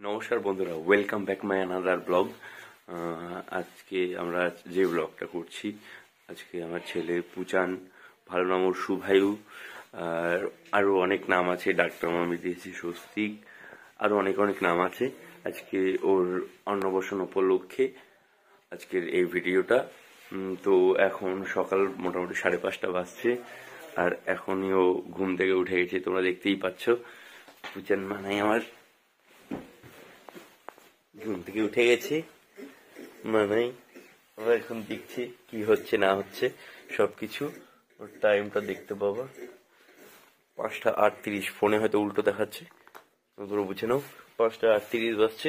নমস্কার বন্ধুরা, welcome back my another blog. আজকে আমরা যে ব্লগটা করছি, আজকে আমার ছেলে পুচান, ভালো নাম ওর শুভায়ু, আর আরও অনেক নাম আছে, ডাক্তার আমি দিয়েছি স্বস্তিক, আরও অনেক অনেক নাম আছে। আজকে ওর অন্নপ্রাশন উপলক্ষে আজকের এই ভিডিওটা। তো এখন সকাল মোটামুটি 5:30 বাজছে, আর এখনই ও ঘুম থেকে উঠে গেছে, তোমরা দেখতেই পাচ্ছ। পুচান মানে আমার ঘুম থেকে উঠে গেছে, মানে আমরা এখন দেখছি কি হচ্ছে না হচ্ছে সবকিছু। ওর টাইমটা দেখতে পাবা 5:38, ফোনে হয়তো উল্টো দেখাচ্ছে, তোমরা বুঝে নাও। 5:38 বাজছে।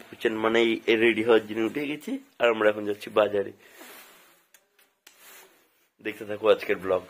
পুচেন মানে রেডি হওয়ার জন্য উঠে গেছি, আর আমরা এখন যাচ্ছি বাজারে। দেখতে থাকো আজকের ব্লগ।